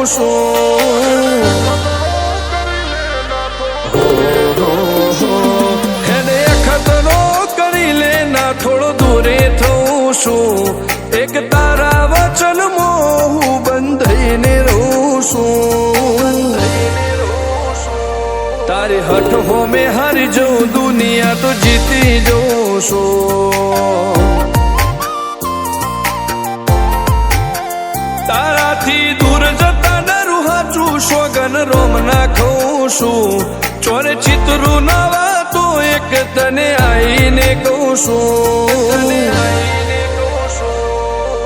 છું હેને ખતરો કરી લે ના થોડો દૂરે થઉં છું એક તારા વચનમાં હું બંધાઈને રહું છું તારી હઠ હો મેં હારી જઉં દુનિયા તો જીતી જઉં છું તારાથી દૂર જતા ડરું હાચું સોગન રોમ નાખું છું ચોરે ચિતરું નવા તો એક તને આઈને કહું છું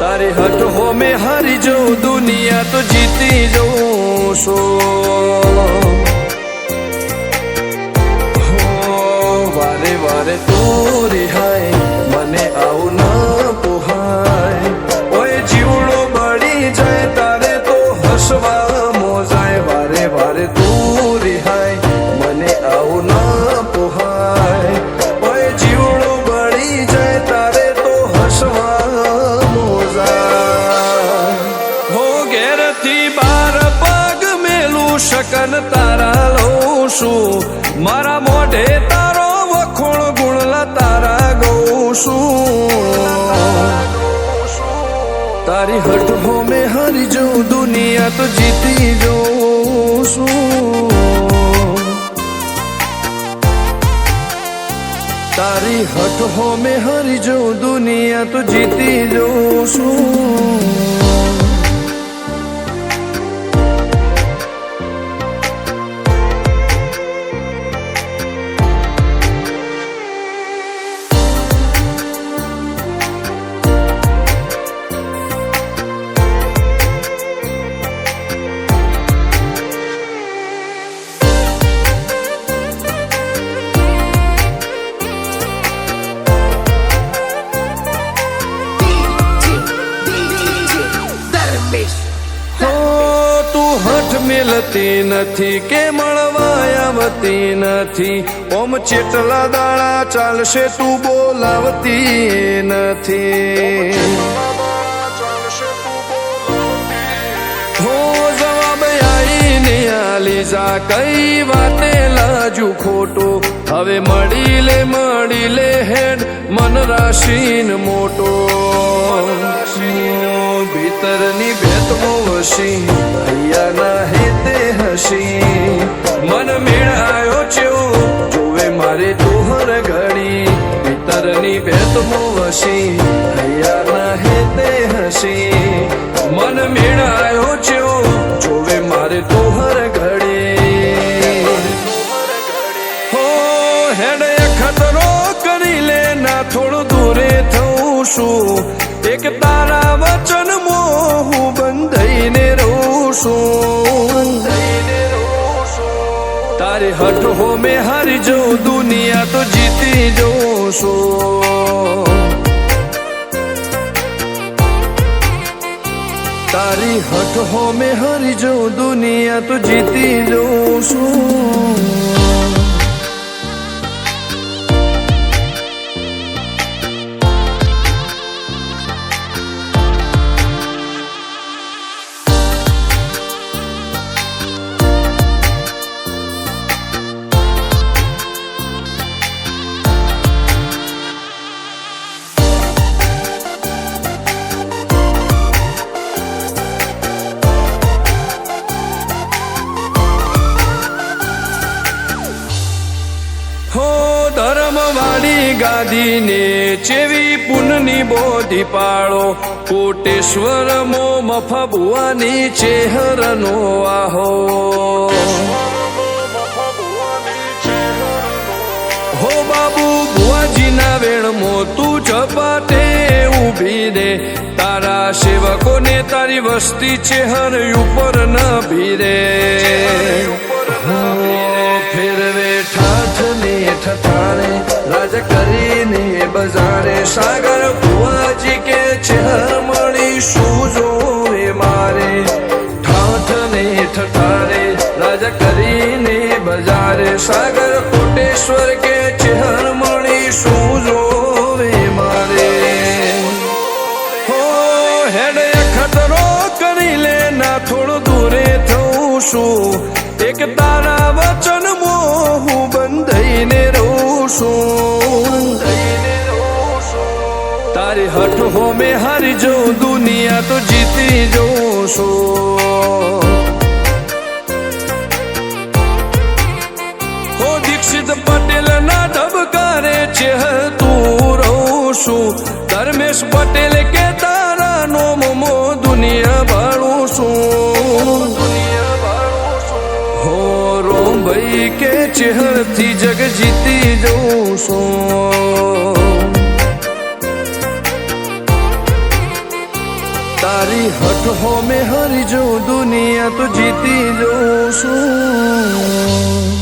તારી હઠ હો મેં હારી જઉં દુનિયા તો જીતી જઉં છું વારે વારે તું રિહાય મને આવું ના પોહાય ઓય જીવડો બળી જાય તારે તો હસવા મોજાય વારે વારે તું રિહાય મને આવું ના પોહાય ઓય જીવડો બળી જાય તારે તો હસવા મોજાય હો ઘેરથી બાર પગ મેલું શકન તારા લઉં છું મારા મોઢે તારો વખોણ ગુણલા તારા ગઉં છું તારી હઠ હો મેં હારી જઉં દુનિયા તો જીતી જઉં છું તારી હઠ હો મેં હારી જઉં દુનિયા તો જીતી જઉં છું મિલતી નથી કે મળવા આવતી નથી ઓમ ચેટલા દાડા ચાલશે તું બોલાવતી નથી હો જવાબ આઈને આલી જા કઈ વાતે લાજુ ખોટો હવે મળી લે હેડ મન રાશીન મોટો ભીતરની ભેતમો વસી હૈયાના હેતે હસી મન મેળાયો ચેવો જોવે મારે તોહર ઘડી ભીતરની ભેતમો વસી હૈયાના હેતે હસી મન મેળાયો ચેવો જોવે મારે તોહર ઘડી હો હેડે ખતરો કરી લે ના થોડું દૂરે થઉં છું એક તારા વચનમાં હું બંધાઈને રહું છું તારી હઠ હો મેં હારી જઉં દુનિયા તો જીતી જઉં છું તારી હઠ હો મેં હારી જઉં દુનિયા તો જીતી જઉં છું ધર્મવાળી ગાદીને ચેવી પુનની બોધી પાળો કોટેશ્વર મો મફા ભુવાની ચેહરનો આહો હો બાબુ ભુવાજીના વેણમો તું ઝપાટે ઊભી દે તારા સેવકોને તારી વસ્તી ચેહર ઉપર ન ભીરે ફેરવે ઠાઠને ઠઠાણે રાજ કરીને બજારે સાગર ભુવાજી કે ચેહર મળી શું જોવે મારે ઠાઠને ઠઠારે રાજ કરીને બજારે સાગર કોટેશ્વર કે ચેહર મળી શું જોવે મારે હો હેડ ખતરો કરી લે ના થોડો દૂરે છું એક તારા વચનમાં હું બંધાઈને રહું છું તારી હઠ હો મેં હારી જઉં દુનિયા તો જીતી જઉં છું હો દીક્ષિત પટેલ ના ધબકારે ચહેતું રહું છું ધર્મેશ પટેલ કે તારા નોમો દુનિયા ભાળું છું હો રોમ ભાઈ કે ચહેરથી જગ જીતી જઉં છું તારી હઠ હો મેં હારી જઉં દુનિયા તો જીતી જઉં છું